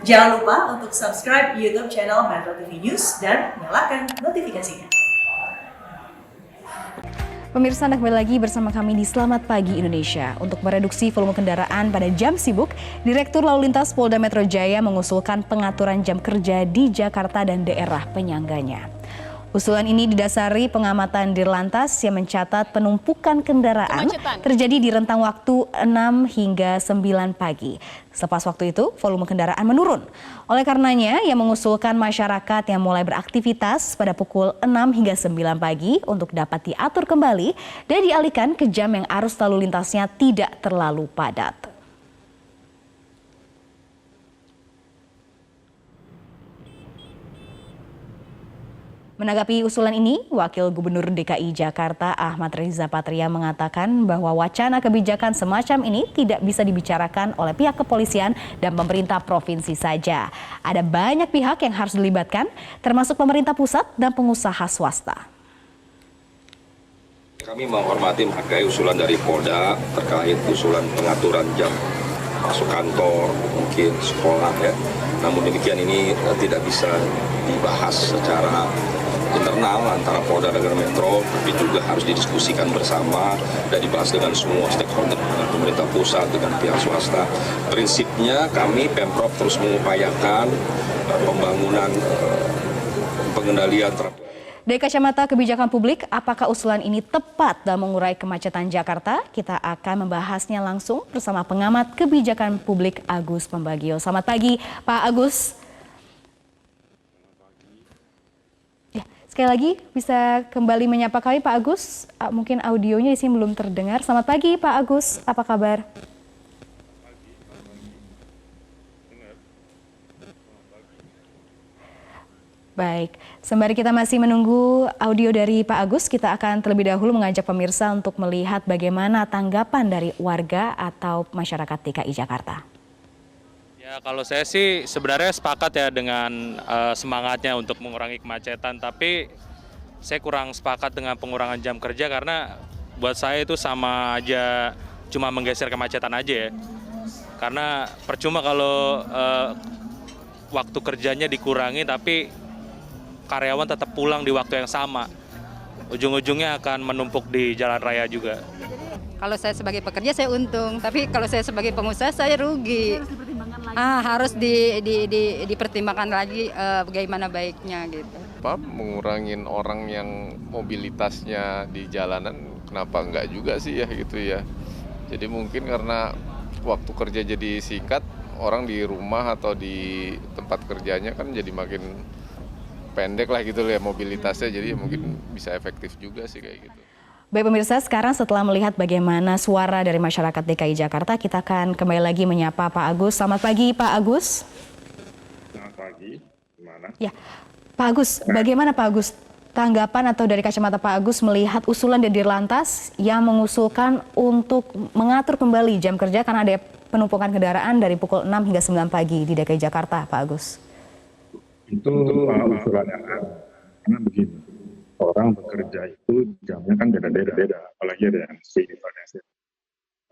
Jangan lupa untuk subscribe YouTube channel Metro TV News dan nyalakan notifikasinya. Pemirsa, Anda kembali lagi bersama kami di Selamat Pagi Indonesia. Untuk mereduksi volume kendaraan pada jam sibuk, Direktur Lalu Lintas Polda Metro Jaya mengusulkan pengaturan jam kerja di Jakarta dan daerah penyangganya. Usulan ini didasari pengamatan Dirlantas yang mencatat penumpukan kendaraan terjadi di rentang waktu 6 hingga 9 pagi. Selepas waktu itu, volume kendaraan menurun. Oleh karenanya, ia mengusulkan masyarakat yang mulai beraktivitas pada pukul 6 hingga 9 pagi untuk dapat diatur kembali dan dialihkan ke jam yang arus lalu lintasnya tidak terlalu padat. Menanggapi usulan ini, Wakil Gubernur DKI Jakarta Ahmad Riza Patria mengatakan bahwa wacana kebijakan semacam ini tidak bisa dibicarakan oleh pihak kepolisian dan pemerintah provinsi saja. Ada banyak pihak yang harus dilibatkan, termasuk pemerintah pusat dan pengusaha swasta. Kami menghormati menghargai usulan dari Polda terkait usulan pengaturan jam masuk kantor, mungkin sekolah ya. Namun demikian ini tidak bisa dibahas secara internal antara Polda dan Metro, tapi juga harus didiskusikan bersama dan dibahas dengan semua stakeholder, dengan pemerintah pusat, dengan pihak swasta. Prinsipnya kami Pemprov terus mengupayakan pembangunan pengendalian terhadap. Dari kacamata kebijakan publik, apakah usulan ini tepat dalam mengurai kemacetan Jakarta? Kita akan membahasnya langsung bersama pengamat kebijakan publik Agus Pambagio. Selamat pagi, Pak Agus. Ya, sekali lagi bisa kembali menyapa kami, Pak Agus. Mungkin audionya di sini belum terdengar. Selamat pagi, Pak Agus. Apa kabar? Baik, sembari kita masih menunggu audio dari Pak Agus, kita akan terlebih dahulu mengajak pemirsa untuk melihat bagaimana tanggapan dari warga atau masyarakat DKI Jakarta. Ya, kalau saya sih sebenarnya sepakat ya dengan semangatnya untuk mengurangi kemacetan, tapi saya kurang sepakat dengan pengurangan jam kerja karena buat saya itu sama aja cuma menggeser kemacetan aja ya. Karena percuma kalau waktu kerjanya dikurangi tapi karyawan tetap pulang di waktu yang sama. Ujung-ujungnya akan menumpuk di jalan raya juga. Kalau saya sebagai pekerja saya untung, tapi kalau saya sebagai pengusaha saya rugi. Harus dipertimbangkan lagi bagaimana baiknya gitu. Mengurangin orang yang mobilitasnya di jalanan, kenapa enggak juga sih ya gitu ya. Jadi mungkin karena waktu kerja jadi singkat, orang di rumah atau di tempat kerjanya kan jadi makin pendek lah gitu ya mobilitasnya, jadi mungkin bisa efektif juga sih kayak gitu. Baik pemirsa, sekarang setelah melihat bagaimana suara dari masyarakat DKI Jakarta, kita akan kembali lagi menyapa Pak Agus. Selamat pagi Pak Agus. Selamat pagi, gimana? Ya, Pak Agus, bagaimana Pak Agus tanggapan atau dari kacamata Pak Agus melihat usulan dari Dirlantas yang mengusulkan untuk mengatur kembali jam kerja karena ada penumpukan kendaraan dari pukul 6 hingga 9 pagi di DKI Jakarta, Pak Agus? Itu usulan yang karena begini, orang bekerja itu jamnya kan beda-beda, apalagi ada yang shift.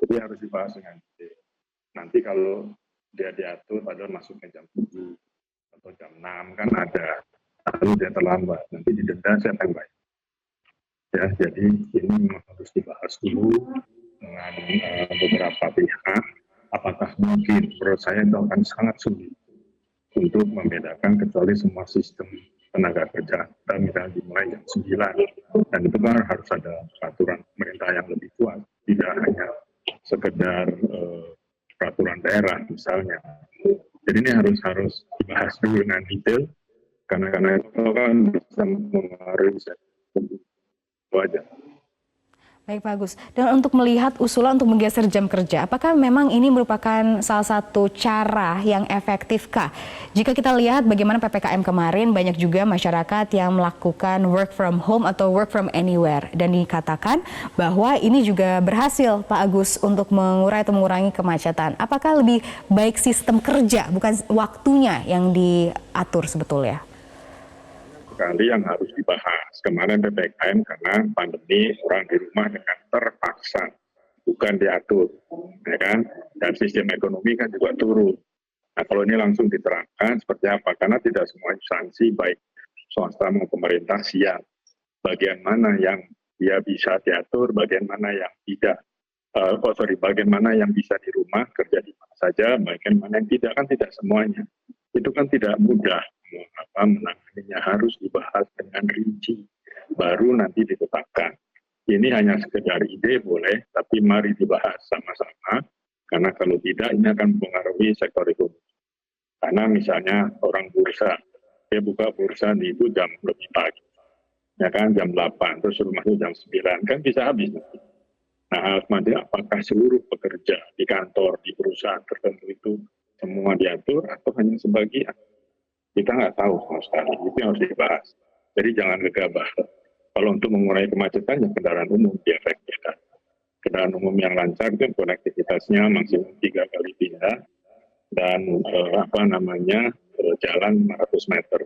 Jadi harus dibahas dengan nanti kalau dia diatur padahal masuknya jam 7 atau jam 6 kan ada, lalu dia terlambat, nanti didenda siapa yang baik. Ya, jadi ini memang harus dibahas dulu dengan beberapa pihak, apakah mungkin, menurut saya itu akan sangat sulit untuk membedakan kecuali semua sistem tenaga kerja misalnya dimulai jam 9 dan itu kan harus ada peraturan pemerintah yang lebih kuat, tidak hanya sekedar peraturan daerah misalnya. Jadi ini harus dibahas dulu dengan detail karena itu kan bisa mempengaruhi wajah. Baik Pak Agus, dan untuk melihat usulan untuk menggeser jam kerja, apakah memang ini merupakan salah satu cara yang efektifkah? Jika kita lihat bagaimana PPKM kemarin, banyak juga masyarakat yang melakukan work from home atau work from anywhere. Dan dikatakan bahwa ini juga berhasil Pak Agus untuk mengurangi kemacetan. Apakah lebih baik sistem kerja, bukan waktunya yang diatur sebetulnya? Sekali yang harus dibahas. Kemarin PPKM karena pandemi orang di rumah dengan terpaksa, bukan diatur, ya kan? Dan sistem ekonomi kan juga turun. Nah, kalau ini langsung diterapkan seperti apa? Karena tidak semua instansi baik swasta maupun pemerintah siap. Bagian mana yang dia bisa diatur, bagian mana yang tidak. Bagian mana yang bisa di rumah, kerja di mana saja, bagian mana yang tidak, kan tidak semuanya. Itu kan tidak mudah menanganinya, harus dibahas dengan rinci, baru nanti ditetapkan. Ini hanya sekedar ide boleh, tapi mari dibahas sama-sama, karena kalau tidak ini akan mempengaruhi sektor ekonomi. Karena misalnya orang bursa, dia buka bursa itu jam lebih pagi, ya kan jam 8, terus rumahnya jam 9, kan bisa habis nanti. Nah, apakah seluruh pekerja di kantor, di perusahaan tertentu itu semua diatur atau hanya sebagian? Kita nggak tahu sama sekali, itu yang harus dibahas. Jadi jangan gegabah. Kalau untuk mengurangi kemacetan, ya kendaraan umum diefektifkan. Kendaraan umum yang lancar itu konektivitasnya maksimum 3 kali pindah dan jalan 500 meter.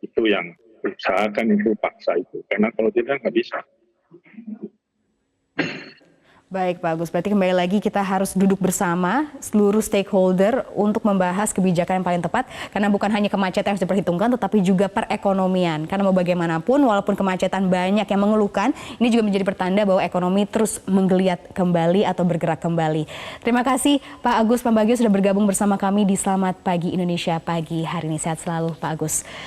Itu yang usahakan itu paksa itu. Karena kalau tidak nggak bisa. Baik Pak Agus, berarti kembali lagi kita harus duduk bersama seluruh stakeholder untuk membahas kebijakan yang paling tepat. Karena bukan hanya kemacetan yang harus diperhitungkan, tetapi juga perekonomian. Karena mau bagaimanapun, walaupun kemacetan banyak yang mengeluhkan, ini juga menjadi pertanda bahwa ekonomi terus menggeliat kembali atau bergerak kembali. Terima kasih Pak Agus Pambagio sudah bergabung bersama kami di Selamat Pagi Indonesia pagi hari ini. Sehat selalu Pak Agus.